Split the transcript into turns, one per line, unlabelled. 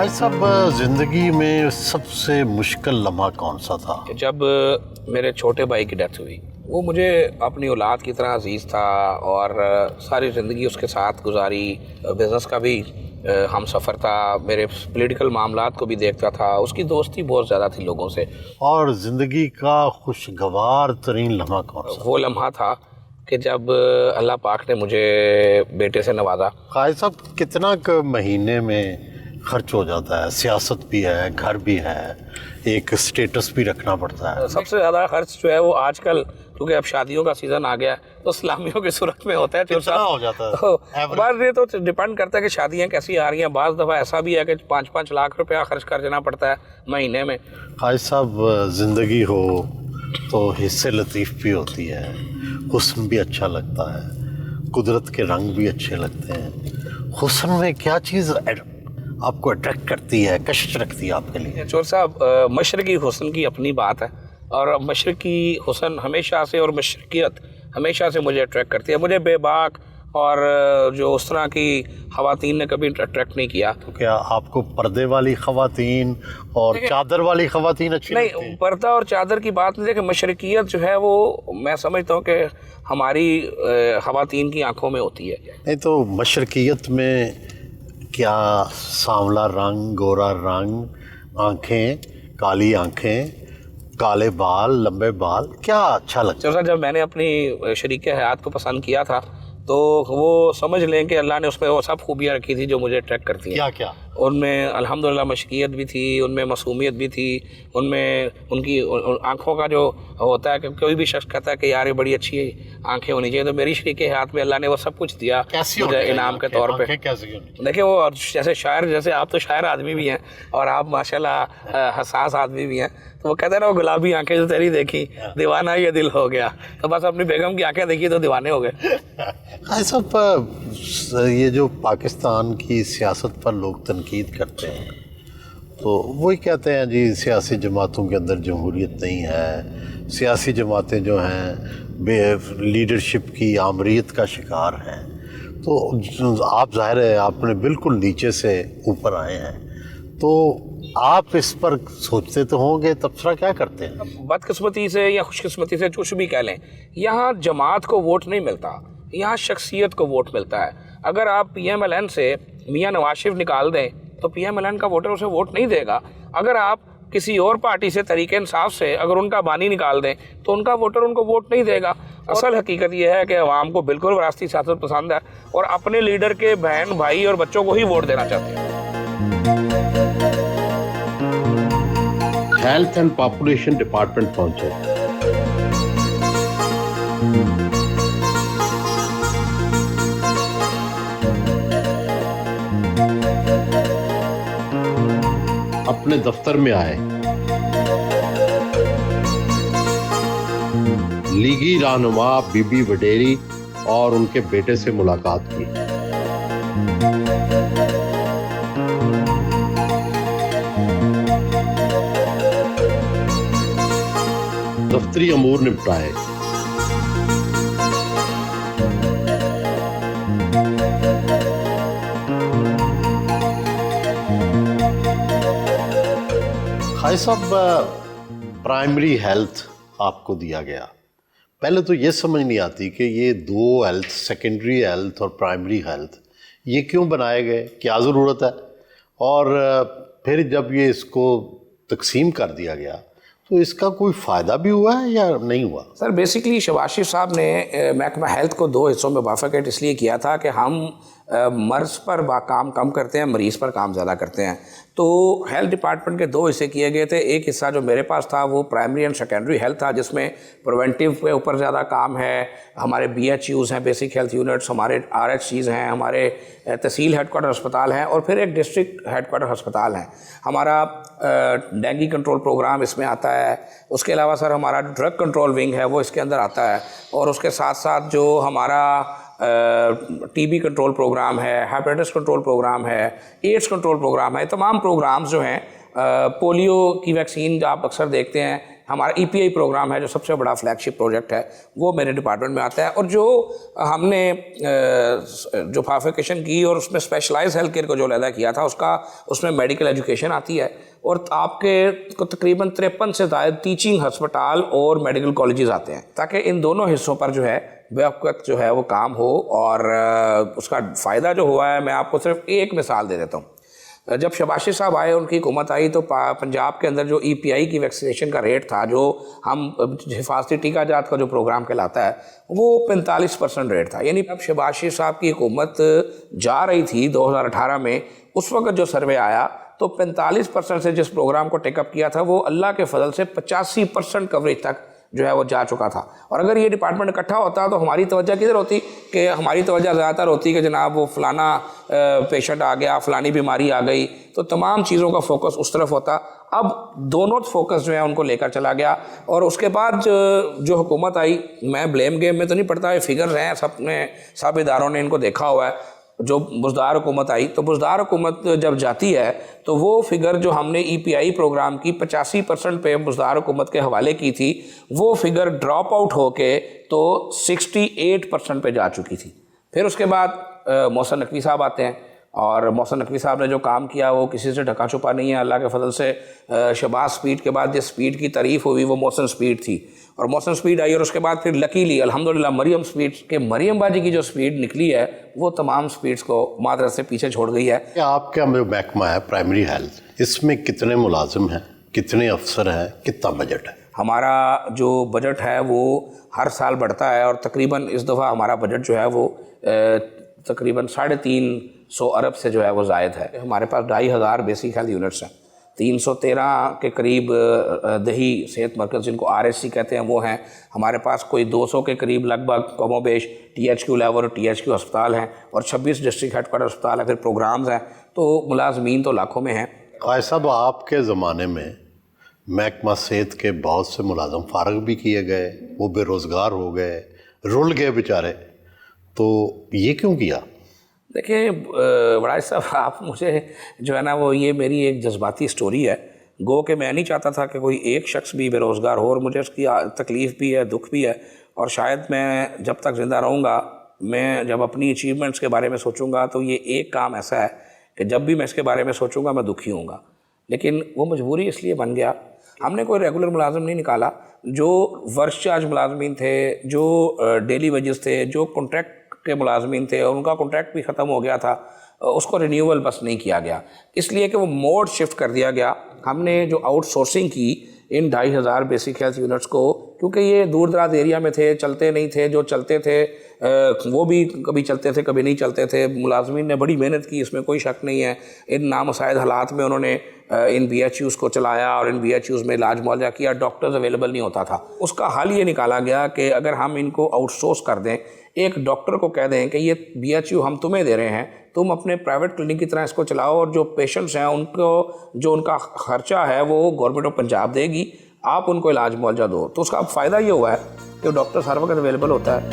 भाई साहब, जिंदगी में सबसे मुश्किल लम्हा कौन सा था?
जब मेरे छोटे भाई की डेथ हुई, वो मुझे अपनी औलाद की तरह अजीज़ था और सारी ज़िंदगी उसके साथ गुजारी। बिज़नेस का भी हम सफ़र था, मेरे पॉलिटिकल मामलात को भी देखता था, उसकी दोस्ती बहुत ज़्यादा थी लोगों से।
और ज़िंदगी का खुशगवार तरीन लम्हा कौन सा?
वो लम्हा था कि जब अल्लाह पाक ने मुझे बेटे से नवाजा।
भाई साहब, कितना क महीने में खर्च हो जाता है? सियासत भी है, घर भी है, एक स्टेटस भी रखना पड़ता है।
सबसे ज़्यादा खर्च जो है वो आजकल, क्योंकि अब शादियों का सीज़न आ गया है, तो सलामियों की सूरत में होता है।
कितना हो जाता है?
बार ये तो डिपेंड करता है कि शादियाँ कैसी आ रही हैं। बाज़ दफ़ा ऐसा भी है कि 5-5 लाख रुपया खर्च कर देना पड़ता है महीने में।
भाई साहब, ज़िंदगी हो तो हिस्से लतीफ़ भी होती है, हुस्न भी अच्छा लगता है, कुदरत के रंग भी अच्छे लगते हैं। हुस्न में क्या चीज़ आपको अट्रैक्ट करती है, कशिश रखती है आपके लिए?
चोर साहब, मशरकी हुस्न की अपनी बात है, और मशरकी हुस्न हमेशा से और मशरकियत हमेशा से मुझे अट्रैक्ट करती है। मुझे बेबाक और जो उस तरह की ख़वातीन ने कभी अट्रैक्ट नहीं किया।
तो क्या आपको पर्दे वाली ख़वातीन और चादर वाली ख़वातीन अच्छी लगती हैं?
नहीं, पर्दा और चादर की बात नहीं है कि मशरकियत जो है वो मैं समझता हूँ कि हमारी ख़वातीन की आंखों में होती है।
नहीं तो मशरकियत में क्या सांवला रंग, गोरा रंग, आंखें, काली आंखें, काले बाल, लंबे बाल, क्या अच्छा लगता है?
जब मैंने अपनी शरीक हयात को पसंद किया था, तो वो समझ लें कि अल्लाह ने उसमें वो सब खूबियाँ रखी थी जो मुझे अट्रैक्ट करती हैं।
क्या क्या?
उनमें अल्हम्दुलिल्लाह मशकियत भी थी, उनमें मासूमियत भी थी, उनमें उनकी आँखों का जो होता है कि कोई भी शख्स कहता है कि यार ये बड़ी अच्छी आंखें होनी चाहिए, तो मेरी शरीक हयात में अल्लाह ने वो सब कुछ दिया मुझे इनाम के तौर पे। देखिए, वो जैसे शायर, जैसे आप तो शायर आदमी भी हैं और आप माशाल्लाह हसास आदमी भी हैं, तो वो कहते हैं ना, वो गुलाबी आंखें जो तेरी देखी दीवाना ये दिल हो गया। तो बस अपनी बेगम की आंखें देखी तो दीवाने हो गए।
भाई साहब, ये जो पाकिस्तान की सियासत पर लोग तनकीद करते हैं, तो वही कहते हैं जी सियासी जमातों के अंदर जमहूरियत नहीं है, सियासी जमातें जो हैं लीडरशिप की आमरीत का शिकार हैं। तो आप ज़ाहिर है आपने बिल्कुल नीचे से ऊपर आए हैं, तो आप इस पर सोचते तो होंगे, तबसरा क्या करते हैं?
बदकिस्मती से या खुशकिस्मती से कुछ भी कह लें, यहाँ जमात को वोट नहीं मिलता, यहाँ शख्सियत को वोट मिलता है। अगर आप PMLN से मियां नवाज शरीफ निकाल दें तो PMLN का वोटर उसे वोट नहीं देगा। अगर आप किसी और पार्टी से, तरीके इंसाफ से अगर उनका बानी निकाल दें तो उनका वोटर उनको वोट नहीं देगा। असल हकीकत यह है कि अवाम को बिल्कुल वरासती सियासत पसंद है और अपने लीडर के बहन भाई और बच्चों को ही वोट देना चाहते हैं।
हेल्थ एंड पॉपुलेशन डिपार्टमेंट पहुंचे। अपने दफ्तर में आए, लीगी रहनुमा बीबी वडेरी और उनके बेटे से मुलाकात की। दफ्तरी अमूर निपटाए। भाई साहब, प्राइमरी हेल्थ आपको दिया गया। पहले तो ये समझ नहीं आती कि ये दो हेल्थ, सेकेंडरी हेल्थ और प्राइमरी हेल्थ, ये क्यों बनाए गए, क्या ज़रूरत है? और फिर जब ये इसको तकसीम कर दिया गया तो इसका कोई फ़ायदा भी हुआ है या नहीं हुआ?
सर, बेसिकली शहबाज शरीफ साहब ने महकमा हेल्थ को 2 हिस्सों में मुवाफ़क़त इसलिए किया था कि हम मर्ज़ पर काम कम करते हैं, मरीज़ पर काम ज़्यादा करते हैं। तो हेल्थ डिपार्टमेंट के 2 हिस्से किए गए थे। एक हिस्सा जो मेरे पास था वो प्राइमरी एंड सेकेंडरी हेल्थ था, जिसमें प्रिवेंटिव के ऊपर ज़्यादा काम है। हमारे BHUs हैं, बेसिक हेल्थ यूनिट्स, हमारे RHCs हैं, हमारे तहसील हेडक्वार्टर अस्पताल हैं, और फिर एक डिस्ट्रिक्ट हेडक्वार्टर अस्पताल है। हमारा डेंगू कंट्रोल प्रोग्राम इसमें आता है। उसके अलावा सर हमारा ड्रग कंट्रोल विंग है वो इसके अंदर आता है, और उसके साथ साथ जो हमारा TB कंट्रोल प्रोग्राम है, हेपेटाइटिस कंट्रोल प्रोग्राम है, एड्स कंट्रोल प्रोग्राम है। तमाम प्रोग्राम्स जो हैं, पोलियो की वैक्सीन जो आप अक्सर देखते हैं, ہمارا EPI پروگرام ہے جو سب سے بڑا فلیگشپ پروجیکٹ ہے وہ میرے ڈپارٹمنٹ میں آتا ہے. اور جو ہم نے جو بائیفرکیشن کی اور اس میں اسپیشلائز ہیلتھ کیئر کو جو علیحدہ کیا تھا اس میں میڈیکل ایجوکیشن آتی ہے, اور آپ کے کو تقریباً 53 سے زائد ٹیچنگ ہسپتال اور میڈیکل کالجز آتے ہیں, تاکہ ان دونوں حصوں پر جو ہے بے وقت جو ہے وہ کام ہو. اور اس کا فائدہ جو ہوا ہے میں آپ کو صرف ایک مثال دے دیتا ہوں. جب شباشی صاحب آئے, ان کی حکومت آئی, تو پنجاب کے اندر جو EPI کی ویکسینیشن کا ریٹ تھا, جو ہم حفاظتی ٹیکہ جات کا جو پروگرام کہلاتا ہے, وہ 45% ریٹ تھا. یعنی اب شباشی صاحب کی حکومت جا رہی تھی 2018 میں, اس وقت جو سروے آیا تو 45% سے جس پروگرام کو ٹیک اپ کیا تھا وہ اللہ کے فضل سے 85% کوریج تک جو ہے وہ جا چکا تھا. اور اگر یہ ڈپارٹمنٹ اکٹھا ہوتا تو ہماری توجہ کدھر ہوتی, کہ ہماری توجہ زیادہ تر ہوتی کہ جناب وہ فلانا پیشنٹ آ گیا, فلانی بیماری آ گئی, تو تمام چیزوں کا فوکس اس طرف ہوتا. اب دونوں فوکس جو ہے ان کو لے کر چلا گیا. اور اس کے بعد جو حکومت آئی, میں بلیم گیم میں تو نہیں پڑتا, یہ فگرز ہیں, سب اداروں نے ان کو دیکھا ہوا ہے. جو بزدار حکومت آئی, تو بزدار حکومت جب جاتی ہے تو وہ فگر جو ہم نے EPI پروگرام کی 85% پہ بزدار حکومت کے حوالے کی تھی, وہ فگر ڈراپ آؤٹ ہو کے تو 68% پہ جا چکی تھی. پھر اس کے بعد محسن نقوی صاحب آتے ہیں, اور محسن نقوی صاحب نے جو کام کیا وہ کسی سے ڈھکا چھپا نہیں ہے. اللہ کے فضل سے شہباز سپیڈ کے بعد جس سپیڈ کی تعریف ہوئی وہ محسن سپیڈ تھی, اور محسن سپیڈ آئی, اور اس کے بعد پھر لکیلی الحمدللہ مریم سپیڈ کے مریم باجی کی جو سپیڈ نکلی ہے وہ تمام سپیڈس کو معذرت سے پیچھے چھوڑ گئی ہے.
آپ کا جو محکمہ ہے پرائمری ہیلتھ, اس میں کتنے ملازم ہیں, کتنے افسر ہیں, کتنا بجٹ ہے؟
ہمارا جو بجٹ ہے وہ ہر سال بڑھتا ہے, اور تقریباً اس دفعہ ہمارا بجٹ جو ہے وہ تقریباً 350 ارب سے جو ہے وہ زائد ہے. ہمارے پاس 2500 بیسک ہیلتھ یونٹس ہیں, 313 کے قریب دیہی صحت مرکز جن کو RSC کہتے ہیں وہ ہیں. ہمارے پاس کوئی 200 کے قریب لگ بھگ کم و بیش THQ لیول اور THQ ہسپتال ہیں, اور 26 ڈسٹرکٹ ہیڈ کوارٹر ہسپتال ہیں, پھر پروگرامز ہیں, تو ملازمین تو لاکھوں میں ہیں.
قائد صاحب, آپ کے زمانے میں محکمہ صحت کے بہت سے ملازم فارغ بھی کیے گئے, وہ بے روزگار ہو گئے, رل گئے بیچارے, تو یہ کیوں کیا؟
دیکھیں وڑائچ صاحب, آپ مجھے جو ہے نا وہ یہ میری ایک جذباتی سٹوری ہے, گو کہ میں نہیں چاہتا تھا کہ کوئی ایک شخص بھی بے روزگار ہو, اور مجھے اس کی تکلیف بھی ہے, دکھ بھی ہے, اور شاید میں جب تک زندہ رہوں گا, میں جب اپنی اچیومنٹس کے بارے میں سوچوں گا تو یہ ایک کام ایسا ہے کہ جب بھی میں اس کے بارے میں سوچوں گا میں دکھی ہوں گا. لیکن وہ مجبوری اس لیے بن گیا, ہم نے کوئی ریگولر ملازم نہیں نکالا. جو ورک چارج ملازمین تھے, جو ڈیلی ویجز تھے, جو کانٹریکٹ کے ملازمین تھے, اور ان کا کانٹریکٹ بھی ختم ہو گیا تھا, اس کو رینیول بس نہیں کیا گیا, اس لیے کہ وہ موڈ شفٹ کر دیا گیا. ہم نے جو آؤٹ سورسنگ کی ان 2500 بیسک ہیلتھ یونٹس کو, کیونکہ یہ دور دراز ایریا میں تھے, چلتے نہیں تھے, جو چلتے تھے وہ بھی کبھی چلتے تھے کبھی نہیں چلتے تھے. ملازمین نے بڑی محنت کی, اس میں کوئی شک نہیں ہے. ان نامساعد حالات میں انہوں نے ان BHUs کو چلایا, اور ان BHUs میں علاج معالجہ کیا. ڈاکٹرز اویلیبل نہیں ہوتا تھا. اس کا حل یہ نکالا گیا کہ اگر ہم ان کو آؤٹ سورس کر دیں, ایک ڈاکٹر کو کہہ دیں کہ یہ BHU ہم تمہیں دے رہے ہیں, تم اپنے پرائیویٹ کلینک کی طرح اس کو چلاؤ, اور جو پیشنٹس ہیں ان کو جو ان کا خرچہ ہے وہ گورنمنٹ آف پنجاب دے گی, آپ ان کو علاج معالجہ دو. تو اس کا اب فائدہ یہ ہوا ہے کہ ڈاکٹر ہر وقت اویلیبل ہوتا ہے.